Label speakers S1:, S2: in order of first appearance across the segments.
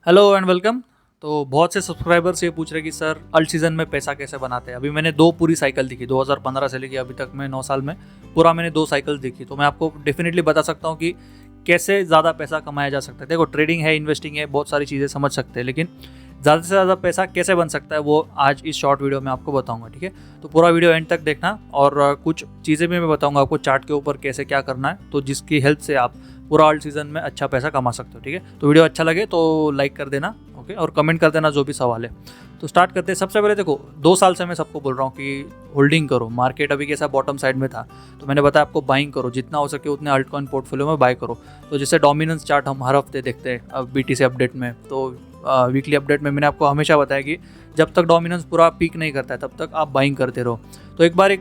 S1: Hello and welcome. तो बहुत से सब्सक्राइबर्स ये पूछ रहे कि सर अल्ट सीज़न में पैसा कैसे बनाते हैं। अभी मैंने दो पूरी साइकिल देखी, 2015 से लेके अभी तक मैं 9 साल में पूरा मैंने दो साइकिल देखी। तो मैं आपको डेफिनेटली बता सकता हूँ कि कैसे ज़्यादा पैसा कमाया जा सकता है। देखो, ट्रेडिंग है, इन्वेस्टिंग है, बहुत सारी चीज़ें समझ सकते हैं, लेकिन ज़्यादा से ज़्यादा पैसा कैसे बन सकता है वो आज इस शॉर्ट वीडियो में आपको बताऊंगा। ठीक है, तो पूरा वीडियो एंड तक देखना और कुछ चीज़ें भी मैं बताऊंगा आपको चार्ट के ऊपर कैसे क्या करना है, तो जिसकी हेल्प से आप पूरा अल्ट सीज़न में अच्छा पैसा कमा सकते हो। ठीक है, तो वीडियो अच्छा लगे तो लाइक कर देना, ओके, और कमेंट कर देना जो भी सवाल है। तो स्टार्ट करते हैं। सबसे पहले देखो, 2 साल से मैं सबको बोल रहा हूँ कि होल्डिंग करो। मार्केट अभी कैसा बॉटम साइड में था, तो मैंने बताया आपको बाइंग करो, जितना हो सके उतने अल्ट कॉइन पोर्टफोलियो में बाय करो। तो जैसे डोमिनेंस चार्ट हम हर हफ्ते देखते हैं अब BTC अपडेट में, तो वीकली अपडेट में मैंने आपको हमेशा बताया कि जब तक डोमिनेंस पूरा पीक नहीं करता है तब तक आप बाइंग करते रहो। तो एक बार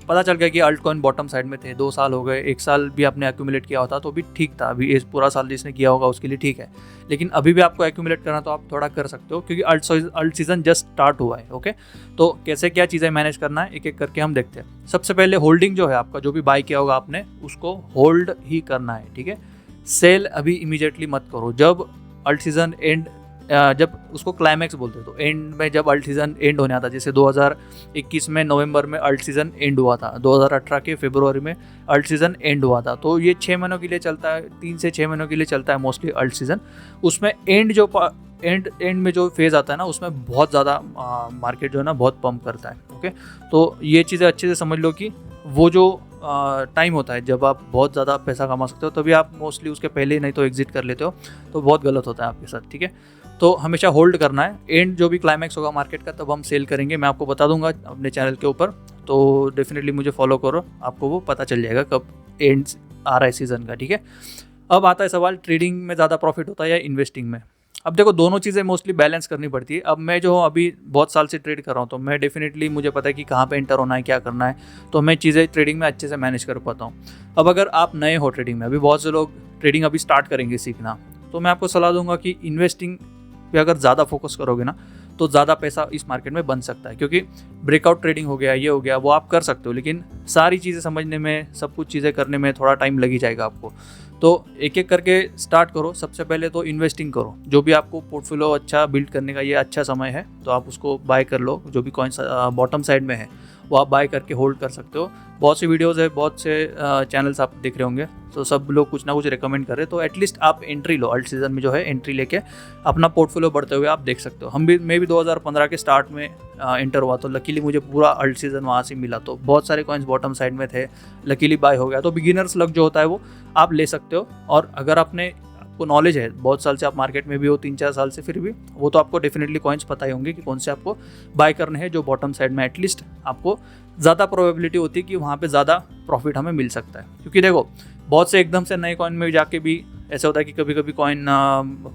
S1: पता चल गया कि अल्ट कॉइन बॉटम साइड में थे, 2 साल हो गए, 1 साल भी आपने एक्यूमुलेट किया होता तो भी ठीक था। अभी इस पूरा साल जिसने किया होगा उसके लिए ठीक है, लेकिन अभी भी आपको एक्यूमुलेट करना तो आप थोड़ा कर सकते हो, क्योंकि अल्ट सीजन जस्ट स्टार्ट हुआ है। ओके, तो कैसे क्या चीज़ें मैनेज करना है एक एक करके हम देखते हैं। सबसे पहले होल्डिंग जो है, आपका जो भी बाय किया होगा आपने उसको होल्ड ही करना है। ठीक है, सेल अभी इमीडिएटली मत करो। जब अल्ट सीजन एंड, जब उसको क्लाइमैक्स बोलते हैं, तो एंड में जब अल्ट सीजन एंड होने आता, जैसे 2021 में नवंबर में अल्ट सीजन एंड हुआ था, 2018 के फरवरी में अल्ट सीजन एंड हुआ था, तो ये 6 महीनों के लिए चलता है, 3 से 6 महीनों के लिए चलता है मोस्टली अल्ट सीजन। उसमें एंड में जो फेज़ आता है ना, उसमें बहुत ज़्यादा मार्केट जो है ना बहुत पंप करता है। ओके, तो ये चीज़ें अच्छे से समझ लो कि वो जो टाइम होता है जब आप बहुत ज़्यादा पैसा कमा सकते हो, तभी आप मोस्टली उसके पहले नहीं तो एग्जिट कर लेते हो, तो बहुत गलत होता है आपके साथ। ठीक है, तो हमेशा होल्ड करना है। एंड जो भी क्लाइमैक्स होगा मार्केट का तब हम सेल करेंगे, मैं आपको बता दूंगा अपने चैनल के ऊपर, तो डेफिनेटली मुझे फॉलो करो, आपको वो पता चल जाएगा कब एंड आ रहा है सीज़न का। ठीक है, अब आता है सवाल, ट्रेडिंग में ज़्यादा प्रॉफिट होता है या इन्वेस्टिंग में। अब देखो, दोनों चीज़ें मोस्टली बैलेंस करनी पड़ती है। अब मैं जो अभी बहुत साल से ट्रेड कर रहा हूँ, तो मैं डेफिनेटली मुझे पता है कि कहाँ पे एंटर होना है, क्या करना है, तो मैं चीज़ें ट्रेडिंग में अच्छे से मैनेज कर पाता हूँ। अब अगर आप नए हो ट्रेडिंग में, अभी बहुत से लोग ट्रेडिंग अभी स्टार्ट करेंगे सीखना, तो मैं आपको सलाह दूंगा कि इन्वेस्टिंग पे अगर ज़्यादा फोकस करोगे ना, तो ज़्यादा पैसा इस मार्केट में बन सकता है। क्योंकि ब्रेकआउट ट्रेडिंग हो गया, ये हो गया, वो आप कर सकते हो, लेकिन सारी चीज़ें समझने में, सब कुछ चीज़ें करने में थोड़ा टाइम लग ही जाएगा आपको। तो एक एक करके स्टार्ट करो। सबसे पहले तो इन्वेस्टिंग करो, जो भी आपको पोर्टफोलियो अच्छा बिल्ड करने का ये अच्छा समय है, तो आप उसको बाय कर लो। जो भी कॉइन्स बॉटम साइड में है वो आप बाय करके होल्ड कर सकते हो। बहुत सी वीडियोज़ है, बहुत से चैनल्स आप देख रहे होंगे, तो सब लोग कुछ ना कुछ रिकमेंड कर रहे हैं, तो एटलीस्ट आप एंट्री लो। अल्ट सीजन में जो है एंट्री लेके अपना पोर्टफोलियो बढ़ते हुए आप देख सकते हो। मैं भी 2015 के स्टार्ट में एंटर हुआ, तो लकीली मुझे पूरा अल्ट सीजन वहाँ से मिला, तो बहुत सारे कॉइन्स बॉटम साइड में थे, लकीली बाय हो गया। तो बिगिनर्स लक जो होता है वो आप ले सकते हो। और अगर आपको नॉलेज है, बहुत साल से आप मार्केट में भी हो, 3-4 साल से, फिर भी वो तो आपको डेफिनेटली कॉइन्स पता ही होंगे कि कौन से आपको बाय करने हैं, जो बॉटम साइड में एटलीस्ट आपको ज़्यादा प्रोबेबिलिटी होती है कि वहाँ पे ज़्यादा प्रॉफिट हमें मिल सकता है। क्योंकि देखो, बहुत से एकदम से नए कॉइन में जाके भी ऐसा होता है कि कभी कभी कॉइन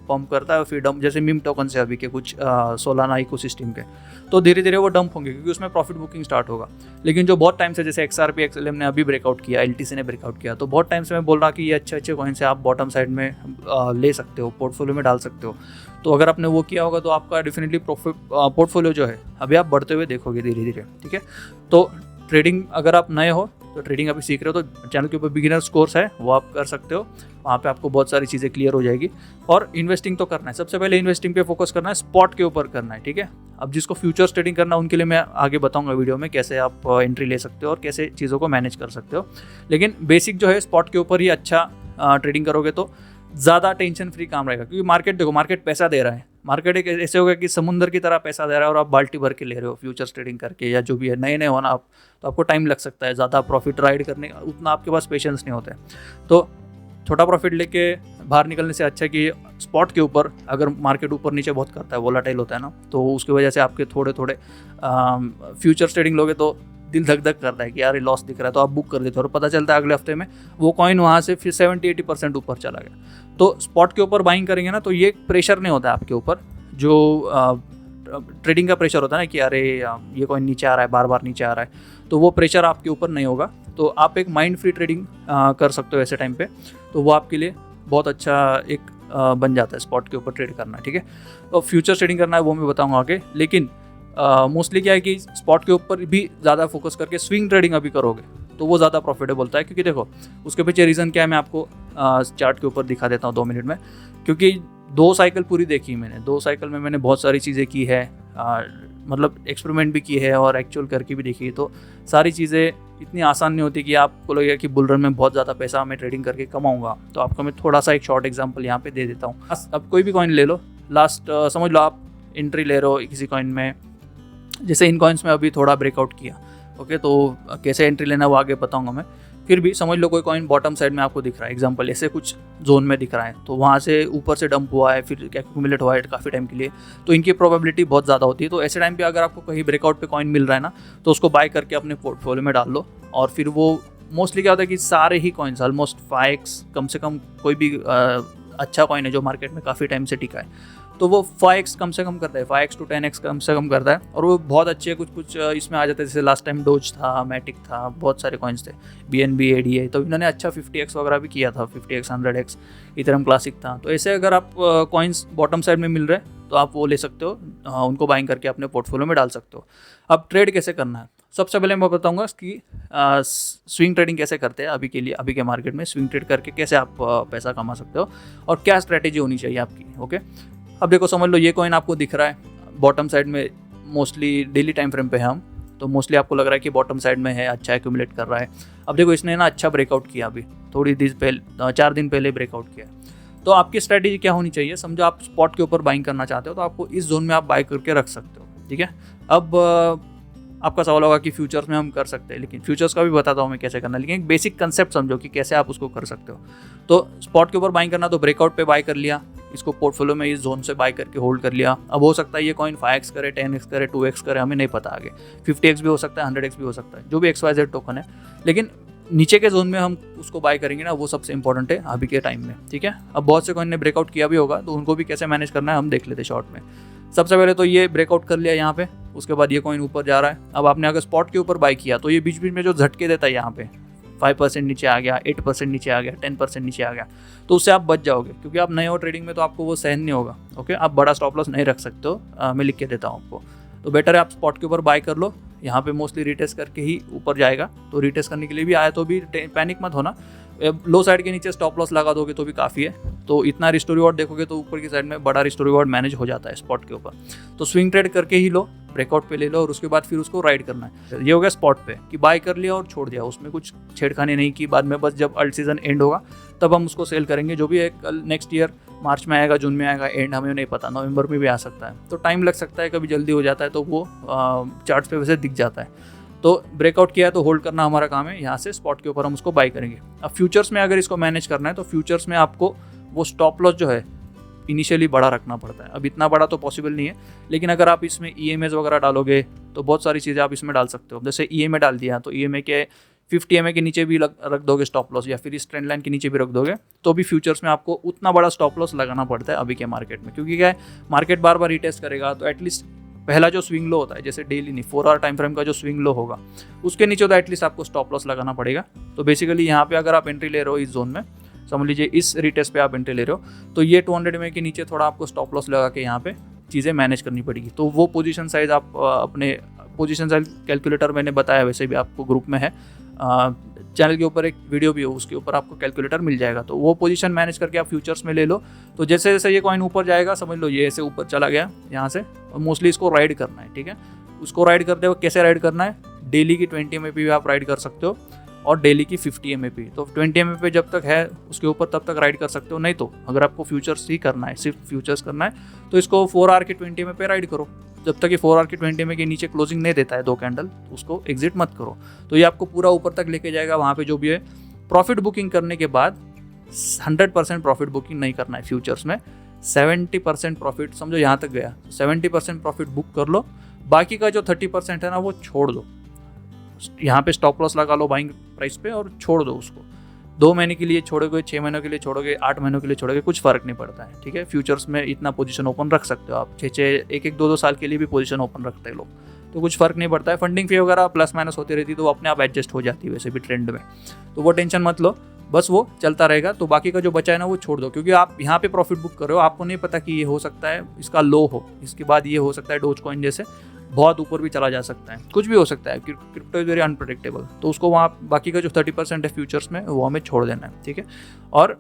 S1: पंप करता है और फिर डंप, जैसे मीम टोकन से अभी के कुछ सोलाना इकोसिस्टम के, तो धीरे धीरे वो डंप होंगे क्योंकि उसमें प्रॉफिट बुकिंग स्टार्ट होगा। लेकिन जो बहुत टाइम से, जैसे XRP XLM ने अभी ब्रेकआउट किया, LTC ने ब्रेकआउट किया, तो बहुत टाइम से मैं बोल रहा कि ये अच्छे अच्छे कॉइन से आप बॉटम साइड में ले सकते हो, पोर्टफोलियो में डाल सकते हो। तो अगर आपने वो किया होगा तो आपका डेफिनेटली प्रॉफिट पोर्टफोलियो जो है अभी आप बढ़ते हुए देखोगे धीरे धीरे। ठीक है, तो ट्रेडिंग अगर आप नए हो, तो ट्रेडिंग अभी सीख रहे हो, तो चैनल के ऊपर बिगिनर्स कोर्स है, वो आप कर सकते हो। वहाँ पे आपको बहुत सारी चीज़ें क्लियर हो जाएगी। और इन्वेस्टिंग तो करना है, सबसे पहले इन्वेस्टिंग पे फोकस करना है, स्पॉट के ऊपर करना है। ठीक है, अब जिसको फ्यूचर्स ट्रेडिंग करना है उनके लिए मैं आगे बताऊंगा वीडियो में कैसे आप एंट्री ले सकते हो और कैसे चीज़ों को मैनेज कर सकते हो। लेकिन बेसिक जो है, स्पॉट के ऊपर ही अच्छा ट्रेडिंग करोगे तो ज़्यादा टेंशन फ्री काम रहेगा। क्योंकि मार्केट देखो, मार्केट पैसा दे रहा है, मार्केट एक ऐसे हो गया कि समुंदर की तरह पैसा दे रहा है और आप बाल्टी भर के ले रहे हो फ्यूचर्स ट्रेडिंग करके, या जो भी है, नए नए होना आप, तो आपको टाइम लग सकता है ज़्यादा प्रॉफिट राइड करने का, उतना आपके पास पेशेंस नहीं होता है। तो छोटा प्रॉफिट लेके बाहर निकलने से अच्छा है कि स्पॉट के ऊपर, अगर मार्केट ऊपर नीचे बहुत करता है, वोलाटाइल होता है ना, तो उसकी वजह से आपके थोड़े थोड़े फ्यूचर्स ट्रेडिंग लोगे तो दिल धक धक करता है कि यार ये लॉस दिख रहा है, तो आप बुक कर देते हो और पता चलता है अगले हफ्ते में वो कॉइन वहाँ से फिर 70-80% ऊपर चला गया। तो स्पॉट के ऊपर बाइंग करेंगे ना, तो ये प्रेशर नहीं होता है आपके ऊपर, जो ट्रेडिंग का प्रेशर होता है ना कि अरे ये कॉइन नीचे आ रहा है, बार बार नीचे आ रहा है, तो वो प्रेशर आपके ऊपर नहीं होगा। तो आप एक माइंड फ्री ट्रेडिंग कर सकते हो ऐसे टाइम पे, तो वो आपके लिए बहुत अच्छा एक बन जाता है स्पॉट के ऊपर ट्रेड करना। ठीक है, तो फ्यूचर ट्रेडिंग करना है वो मैं बताऊंगा आगे। लेकिन मोस्टली क्या है कि स्पॉट के ऊपर भी ज़्यादा फोकस करके स्विंग ट्रेडिंग अभी करोगे तो वो ज़्यादा प्रॉफिटेबल होता है। क्योंकि देखो, उसके पीछे रीज़न क्या है मैं आपको चार्ट के ऊपर दिखा देता हूँ 2 मिनट में। क्योंकि 2 साइकिल पूरी देखी मैंने, 2 साइकिल में मैंने बहुत सारी चीज़ें की है, मतलब एक्सपेरिमेंट भी की है और एक्चुअल करके भी देखी है। तो सारी चीज़ें इतनी आसान नहीं होती कि आपको लगेगा कि बुल रन में बहुत ज़्यादा पैसा मैं ट्रेडिंग करके कमाऊंगा। तो आपको मैं थोड़ा सा एक शॉर्ट एग्जांपल यहाँ पे दे देता हूँ। अब कोई भी कॉइन ले लो, लास्ट समझ लो आप एंट्री ले रहे हो किसी कॉइन में, जैसे इन कॉइन्स में अभी थोड़ा ब्रेकआउट किया, ओके, तो कैसे एंट्री लेना वो आगे बताऊंगा मैं। फिर भी समझ लो कोई कॉइन बॉटम साइड में आपको दिख रहा है, एग्जांपल ऐसे कुछ जोन में दिख रहा है, तो वहाँ से ऊपर से डंप हुआ है, फिर एक्यूमुलेट हुआ है काफ़ी टाइम के लिए, तो इनकी प्रोबेबिलिटी बहुत ज़्यादा होती है। तो ऐसे टाइम पे अगर आपको कहीं ब्रेकआउट पे कॉइन मिल रहा है ना, तो उसको बाय करके अपने पोर्टफोलियो में डाल लो। और फिर वो मोस्टली क्या होता है कि सारे ही कॉइन्स ऑलमोस्ट 5x कम से कम, कोई भी अच्छा कॉइन है जो मार्केट में काफ़ी टाइम से टिका है, तो वो 5x कम से कम करता है, 5x to 10x कम से कम करता है। और वो बहुत अच्छे कुछ इसमें आ जाते हैं, जैसे लास्ट टाइम डोज था, मैटिक था, बहुत सारे कॉइन्स थे, BNB, ADA, तो इन्होंने अच्छा 50x वगैरह भी किया था, 50x, 100x, इथेरियम क्लासिक था। तो ऐसे अगर आप कॉइन्स बॉटम साइड में मिल रहे हैं तो आप वो ले सकते हो, उनको बाइंग करके अपने पोर्टफोलियो में डाल सकते हो। अब ट्रेड कैसे करना है, सबसे पहले मैं बताऊंगा कि स्विंग ट्रेडिंग कैसे करते हैं अभी के लिए, अभी के मार्केट में स्विंग ट्रेड करके कैसे आप पैसा कमा सकते हो और क्या स्ट्रैटेजी होनी चाहिए आपकी, ओके। अब देखो समझ लो ये कॉइन आपको दिख रहा है बॉटम साइड में, मोस्टली डेली टाइम फ्रेम पे है हम, तो मोस्टली आपको लग रहा है कि बॉटम साइड में है, अच्छा एक्यूमुलेट कर रहा है। अब देखो इसने ना अच्छा ब्रेकआउट किया, अभी थोड़ी दिन पहले, 4 दिन पहले ब्रेकआउट किया। तो आपकी स्ट्रैटेजी क्या होनी चाहिए, समझो आप स्पॉट के ऊपर बाइंग करना चाहते हो, तो आपको इस जोन में आप बाय करके रख सकते हो, ठीक है। अब आपका सवाल होगा कि फ्यूचर्स में हम कर सकते हैं, लेकिन फ्यूचर्स का भी बताता हूँ मैं कैसे करना है, लेकिन एक बेसिक कंसेप्ट समझो कि कैसे आप उसको कर सकते हो। तो स्पॉट के ऊपर बाइंग करना, तो ब्रेकआउट पे बाय कर लिया, इसको पोर्टफोलियो में इस जोन से बाय करके होल्ड कर लिया। अब हो सकता है ये कॉइन 5x करे, 10x करे, 2x करे, हमें नहीं पता, आगे 50x भी हो सकता है, 100x भी हो सकता है, जो भी XYZ टोकन है, लेकिन नीचे के जोन में हम उसको बाय करेंगे ना, वो सबसे इंपॉर्टेंट है अभी के टाइम में, ठीक है। अब बहुत से कॉइन ने ब्रेकआउट किया भी होगा, तो उनको भी कैसे मैनेज करना है हम देख लेते हैं शॉर्ट में। सबसे पहले तो ये ब्रेकआउट कर लिया यहाँ पे, उसके बाद ये कॉइन ऊपर जा रहा है। अब आपने अगर स्पॉट के ऊपर बाय किया तो ये बीच बीच में जो झटके देता है, यहाँ पे 5% नीचे आ गया, 8% नीचे आ गया, 10% नीचे आ गया, तो उससे आप बच जाओगे, क्योंकि आप नए हो ट्रेडिंग में तो आपको वो सहन नहीं होगा, ओके। आप बड़ा स्टॉप लॉस नहीं रख सकते हो, मैं लिख के देता हूँ आपको। तो बेटर है आप स्पॉट के ऊपर बाय कर लो, यहाँ पे मोस्टली रिटेस्ट करके ही ऊपर जाएगा, तो रिटेस्ट करने के लिए भी आया तो भी पैनिक मत होना, लो साइड के नीचे स्टॉप लॉस लगा दोगे तो भी काफ़ी है। तो इतना रिस्टोर रिवॉर्ड देखोगे तो ऊपर की साइड में बड़ा रिस्टोर रिवॉर्ड मैनेज हो जाता है स्पॉट के ऊपर। तो स्विंग ट्रेड करके ही लो, ब्रेकआउट पे ले लो और उसके बाद फिर उसको राइड करना है। ये हो गया स्पॉट पे कि बाय कर लिया और छोड़ दिया, उसमें कुछ छेड़खानी नहीं की, बाद में बस जब अल्ट सीजन एंड होगा तब हम उसको सेल करेंगे, जो भी है नेक्स्ट ईयर मार्च में आएगा, जून में आएगा, एंड हमें नहीं पता, नवंबर में भी आ सकता है, तो टाइम लग सकता है, कभी जल्दी हो जाता है, तो वो चार्ट्स पे वैसे दिख जाता है। तो ब्रेकआउट किया है तो होल्ड करना हमारा काम है, यहाँ से स्पॉट के ऊपर हम उसको बाय करेंगे। अब फ्यूचर्स में अगर इसको मैनेज करना है तो फ्यूचर्स में आपको वो स्टॉप लॉस जो है इनिशियली बड़ा रखना पड़ता है। अब इतना बड़ा तो पॉसिबल नहीं है, लेकिन अगर आप इसमें EMAs वगैरह डालोगे तो बहुत सारी चीज़ें आप इसमें डाल सकते हो। जैसे EMA डाल दिया तो EMA के 50 EMA के नीचे भी रख दोगे स्टॉप लॉस, या फिर इस ट्रेंड लाइन के नीचे भी रख दोगे, तो भी फ्यूचर्स में आपको उतना बड़ा स्टॉप लॉस लगाना पड़ता है अभी के मार्केट में, क्योंकि क्या है, मार्केट बार बार रिटेस्ट करेगा, तो एटलीस्ट पहला जो स्विंग लो होता है, जैसे डेली नहीं 4 आवर टाइम फ्रेम का जो स्विंग लो होगा, उसके नीचे तो एटलीस्ट आपको स्टॉप लॉस लगाना पड़ेगा। तो बेसिकली यहाँ पे अगर आप एंट्री ले रहे हो इस जोन में, समझ लीजिए इस रिटेस्ट पे आप एंट्री ले रहे हो, तो ये 200 EMA के नीचे थोड़ा आपको स्टॉप लॉस लगा के यहाँ पे चीज़ें मैनेज करनी पड़ेगी। तो वो पोजीशन साइज आप अपने पोजीशन साइज कैलकुलेटर मैंने बताया, वैसे भी आपको ग्रुप में है, चैनल के ऊपर एक वीडियो भी हो, उसके ऊपर आपको कैलकुलेटर मिल जाएगा, तो वो पोजीशन मैनेज करके आप फ्यूचर्स में ले लो। तो जैसे जैसे ये कॉइन ऊपर जाएगा, समझ लो ये ऐसे ऊपर चला गया यहाँ से, और मोस्टली इसको राइड करना है, ठीक है। उसको राइड करते हो, कैसे राइड करना है, डेली की 20 EMA भी आप राइड कर सकते हो और डेली की 50 EMA भी। तो 20 EMA पे जब तक है उसके ऊपर तब तक राइड कर सकते हो, नहीं तो अगर आपको फ्यूचर्स ही करना है, सिर्फ फ्यूचर्स करना है, तो इसको 4 आवर के 20 EMA पे राइड करो। जब तक ये 4 आवर के 20 EMA के नीचे क्लोजिंग नहीं देता है 2 कैंडल, उसको एग्जिट मत करो। तो ये आपको पूरा ऊपर तक लेके जाएगा, वहाँ पे जो भी है प्रॉफिट बुकिंग करने के बाद 100% प्रॉफिट बुकिंग नहीं करना है फ्यूचर्स में, 70% प्रॉफिट, समझो यहाँ तक गया, 70% प्रॉफिट बुक कर लो, बाकी का जो 30% है ना वो छोड़ दो, यहाँ पे स्टॉप लॉस लगा लो बाइंग प्राइस पे और छोड़ दो उसको। 2 महीने के लिए छोड़ोगे, 6 महीनों के लिए छोड़ोगे, 8 महीनों के लिए छोड़ोगे, कुछ फर्क नहीं पड़ता है, ठीक है। फ्यूचर्स में इतना पोजीशन ओपन रख सकते हो आप, 1-2 साल के लिए भी पोजीशन ओपन रखते हैं लोग, तो कुछ फर्क नहीं पड़ता है। फंडिंग फी वगैरह प्लस माइनस होती रहती है, तो वो अपने आप एडजस्ट हो जाती है वैसे भी ट्रेंड में, तो वो टेंशन मत लो, बस वो चलता रहेगा। तो बाकी का जो बचा है ना वो छोड़ दो, क्योंकि आप यहाँ पे प्रॉफिट बुक कर रहे हो, आपको नहीं पता कि ये हो सकता है इसका लो हो, इसके बाद ये हो सकता है डोज कॉइन जैसे बहुत ऊपर भी चला जा सकता है, कुछ भी हो सकता है, क्रिप्टो इज वेरी अनप्रेडिक्टेबल। तो उसको वहाँ बाकी का जो 30% है फ्यूचर्स में वो हमें छोड़ देना है, ठीक है। और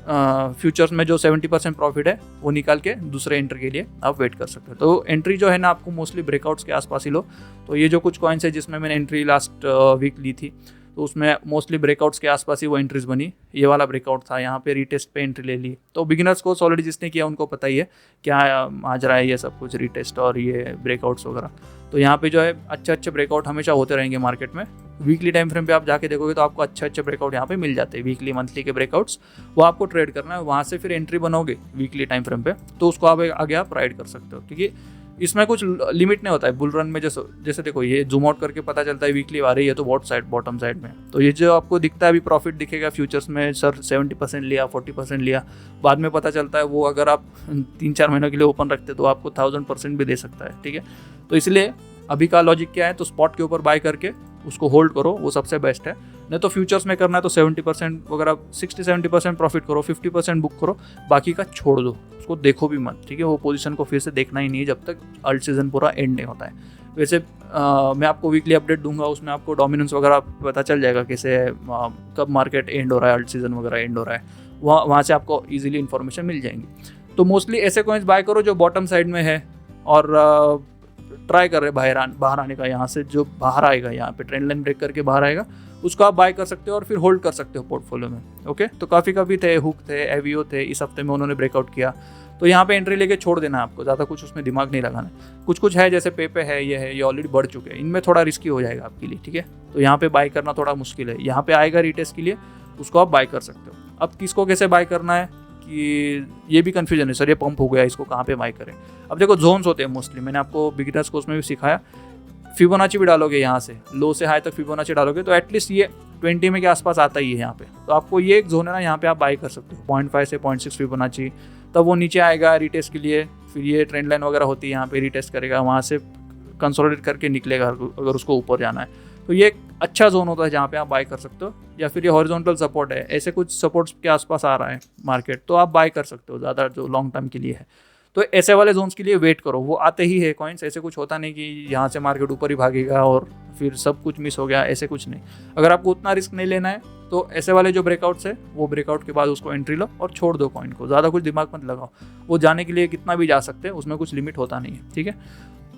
S1: फ्यूचर्स में जो 70% प्रॉफिट है वो निकाल के दूसरे एंट्री के लिए आप वेट कर सकते हो। तो एंट्री जो है ना आपको मोस्टली ब्रेकआउट्स के आसपास ही लो। तो ये जो कुछ कॉइन्स है जिसमें मैंने एंट्री लास्ट वीक ली थी, तो उसमें मोस्टली ब्रेकआउट्स के आसपास ही वो एंट्रीज बनी। ये वाला ब्रेकआउट था, यहाँ पे रीटेस्ट पे एंट्री ले ली। तो बिगिनर्स कोर्स ऑलरेडी जिसने किया उनको पता ही है क्या माजरा है ये सब कुछ, रीटेस्ट और ये ब्रेकआउट्स वगैरह। तो यहाँ पे जो है अच्छे ब्रेकआउट हमेशा होते रहेंगे मार्केट में। वीकली टाइम फ्रेम पे आप जाके देखोगे तो आपको अच्छे ब्रेकआउट यहाँ पे मिल जाते हैं, वीकली मंथली के ब्रेकआउट्स। वो आपको ट्रेड करना है, वहाँ से फिर एंट्री बनोगे वीकली टाइम फ्रेम पे तो उसको आप आगे आप राइड कर सकते हो, क्योंकि इसमें कुछ लिमिट नहीं होता है। बुल रन में जैसे देखो ये जूम आउट करके पता चलता है वीकली आ रही है तो बॉटम साइड में। तो ये जो आपको दिखता है अभी प्रॉफिट दिखेगा फ्यूचर्स में, सर 70% लिया 40% लिया, बाद में पता चलता है वो अगर आप 3-4 महीनों के लिए ओपन रखते तो आपको 1000% भी दे सकता है, ठीक है। तो इसलिए अभी का लॉजिक क्या है, तो स्पॉट के ऊपर बाय करके उसको होल्ड करो, वो सबसे बेस्ट है। नहीं तो फ्यूचर्स में करना है तो 70% वगैरह 60-70% प्रॉफिट करो, 50% बुक करो, बाकी का छोड़ दो, उसको देखो भी मत, ठीक है। वो पोजीशन को फिर से देखना ही नहीं है जब तक अल्ट सीजन पूरा एंड नहीं होता है। वैसे मैं आपको वीकली अपडेट दूंगा, उसमें आपको डोमिनेंस वगैरह पता चल जाएगा कैसे कब मार्केट एंड हो रहा है, अल्ट सीजन वगैरह एंड हो रहा है, वहाँ से आपको ईजिली इन्फॉर्मेशन मिल जाएंगी। तो मोस्टली ऐसे कॉइन्स बाय करो जो बॉटम साइड में है और ट्राई कर रहे बाहर आने का, यहाँ से जो बाहर आएगा, यहाँ पे ट्रेंड लाइन ब्रेक करके बाहर आएगा, उसको आप बाय कर सकते हो और फिर होल्ड कर सकते हो पोर्टफोलियो में, ओके। तो काफ़ी थे, हुक थे, एवीओ थे, इस हफ्ते में उन्होंने ब्रेकआउट किया, तो यहाँ पे एंट्री लेके छोड़ देना है आपको, ज़्यादा कुछ उसमें दिमाग नहीं लगाना है। कुछ है जैसे पे है, ये ऑलरेडी बढ़ चुके हैं, इनमें थोड़ा रिस्की हो जाएगा आपके लिए, ठीक है। तो यहाँ पे बाय करना थोड़ा मुश्किल है, यहाँ पे आएगा रीटेस्ट के लिए, उसको आप बाय कर सकते हो। अब किसको कैसे बाय करना है कि ये भी कन्फ्यूजन है, सर ये पंप हो गया, इसको कहाँ पे बाय करें। अब देखो जोन्स होते हैं मोस्टली, मैंने आपको बिगिनर्स कोर्स में भी सिखाया, फिबोनाची भी डालोगे, यहाँ से लो से हाई तक फिबोनाची डालोगे तो एटलीस्ट ये 20 में के आसपास आता ही है यहाँ पे। तो आपको ये एक जोन है ना, यहाँ पे आप बाय कर सकते हो 0.5 से 0.6 फिबोनाची। तब वो नीचे आएगा रीटेस्ट के लिए, फिर ये ट्रेंड लाइन वगैरह होती है, यहाँ पे रीटेस्ट करेगा, वहाँ से कंसोलिडेट करके निकलेगा अगर उसको ऊपर जाना है। तो ये एक अच्छा जोन होता है जहाँ पे आप बाय कर सकते हो। या फिर ये हॉरिजॉन्टल सपोर्ट है, ऐसे कुछ सपोर्ट्स के आसपास आ रहा है मार्केट, तो आप बाय कर सकते हो, ज़्यादा जो लॉन्ग टर्म के लिए है। तो ऐसे वाले जोन्स के लिए वेट करो, वो आते ही है कॉइन्स, ऐसे कुछ होता नहीं कि यहाँ से मार्केट ऊपर ही भागेगा और फिर सब कुछ मिस हो गया, ऐसे कुछ नहीं। अगर आपको उतना रिस्क नहीं लेना है तो ऐसे वाले जो ब्रेकआउट्स है वो ब्रेकआउट के बाद उसको एंट्री लो और छोड़ दो कॉइन को, ज़्यादा कुछ दिमाग मत लगाओ। वो जाने के लिए कितना भी जा सकते हैं, उसमें कुछ लिमिट होता नहीं है, ठीक है।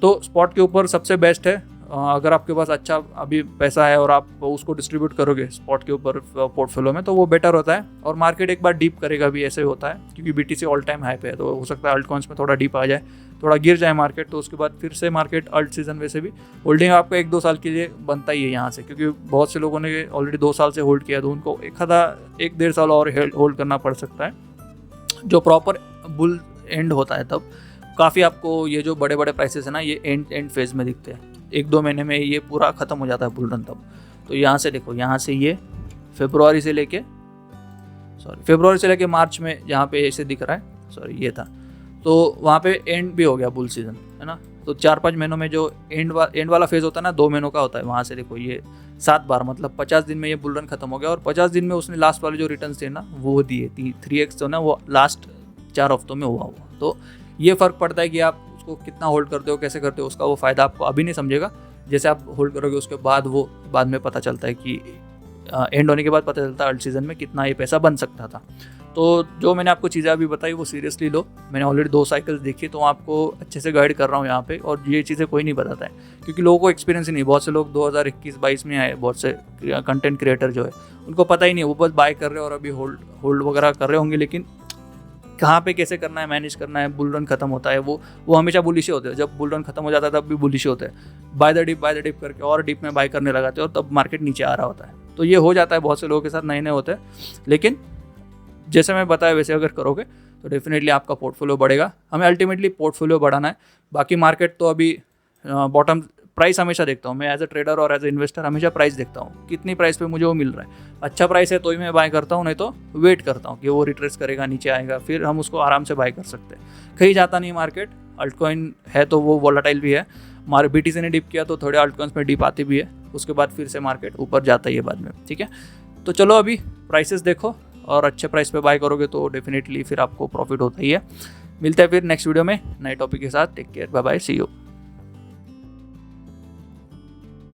S1: तो स्पॉट के ऊपर सबसे बेस्ट है, अगर आपके पास अच्छा अभी पैसा है और आप उसको डिस्ट्रीब्यूट करोगे स्पॉट के ऊपर पोर्टफोलियो में तो वो बेटर होता है। और मार्केट एक बार डीप करेगा भी, ऐसे होता है, क्योंकि बीटीसी ऑल टाइम हाई पे है, तो हो सकता है अल्ट कॉइन्स में थोड़ा डीप आ जाए, थोड़ा गिर जाए मार्केट, तो उसके बाद फिर से मार्केट अल्ट सीजन वैसे भी होल्डिंग आपको 1-2 साल के लिए बनता ही है यहाँ से, क्योंकि बहुत से लोगों ने ऑलरेडी 2 साल से होल्ड किया, तो उनको 1-1.5 साल और होल्ड करना पड़ सकता है। जो प्रॉपर बुल एंड होता है तब काफ़ी आपको ये जो बड़े बड़े प्राइसेस है ना, ये एंड फेज में दिखते हैं, 1-2 महीने में ये पूरा ख़त्म हो जाता है बुल रन तब। तो यहाँ से देखो, यहाँ से ये फरवरी से लेके मार्च में यहाँ पे ऐसे दिख रहा है, ये था, तो वहाँ पे एंड भी हो गया बुल सीजन, है ना। तो 4-5 महीनों में जो एंड वाला फेज होता है ना, 2 महीनों का होता है, वहाँ से देखो ये 7 बार, मतलब 50 दिन में ये बुल रन खत्म हो गया। और 50 दिन में उसने लास्ट वाले जो रिटर्न थे ना वो दिए, 3x जो ना वो लास्ट 4 हफ्तों में हुआ। तो ये फ़र्क पड़ता है कि आप उसको कितना होल्ड करते हो, कैसे करते हो, उसका वो फ़ायदा आपको अभी नहीं समझेगा। जैसे आप होल्ड करोगे उसके बाद वो बाद में पता चलता है कि एंड होने के बाद पता चलता है अल्ट सीजन में कितना ये पैसा बन सकता था। तो जो मैंने आपको चीज़ें अभी बताई वो सीरियसली लो, मैंने ऑलरेडी 2 साइकिल्स देखी, तो आपको अच्छे से गाइड कर रहा हूँ यहाँ पे। और ये चीज़ें कोई नहीं बताता है, क्योंकि लोगों को एक्सपीरियंस ही नहीं। बहुत से लोग 2021-22 में आए, बहुत से कंटेंट क्रिएटर जो है उनको पता ही नहीं, वो बस बाय कर रहे हैं और अभी होल्ड वगैरह कर रहे होंगे, लेकिन कहाँ पे कैसे करना है, मैनेज करना है। बुल रन खत्म होता है, वो हमेशा बुलिश होते हैं, जब बुल रन खत्म हो जाता है तब भी बुलिश होते हैं, बाय द डिप करके और डिप में बाय करने लगाते हैं और तब मार्केट नीचे आ रहा होता है। तो ये हो जाता है बहुत से लोगों के साथ, नए होते हैं। लेकिन जैसे मैं बताया वैसे अगर करोगे तो डेफिनेटली आपका पोर्टफोलियो बढ़ेगा। हमें अल्टीमेटली पोर्टफोलियो बढ़ाना है, बाकी मार्केट तो अभी बॉटम प्राइस हमेशा देखता हूँ मैं, एज ए ट्रेडर और एज ए इन्वेस्टर हमेशा प्राइस देखता हूँ, कितनी प्राइस पे मुझे वो मिल रहा है। अच्छा प्राइस है तो ही मैं बाय करता हूँ, नहीं तो वेट करता हूँ कि वो रिट्रेस करेगा, नीचे आएगा, फिर हम उसको आराम से बाय कर सकते हैं। कहीं जाता नहीं मार्केट, अल्ट कॉइन है तो वो वॉलेटाइल भी है। हमारे बीटीसी ने डिप किया तो थोड़े अल्ट कॉइन्स में डिप आती भी है, उसके बाद फिर से मार्केट ऊपर जाता ही है बाद में, ठीक है। तो चलो अभी प्राइसेस देखो, और अच्छे प्राइस पे बाय करोगे तो डेफिनेटली फिर आपको प्रॉफिट होता ही है। मिलते हैं फिर नेक्स्ट वीडियो में नए टॉपिक के साथ। Take care, bye bye, see you.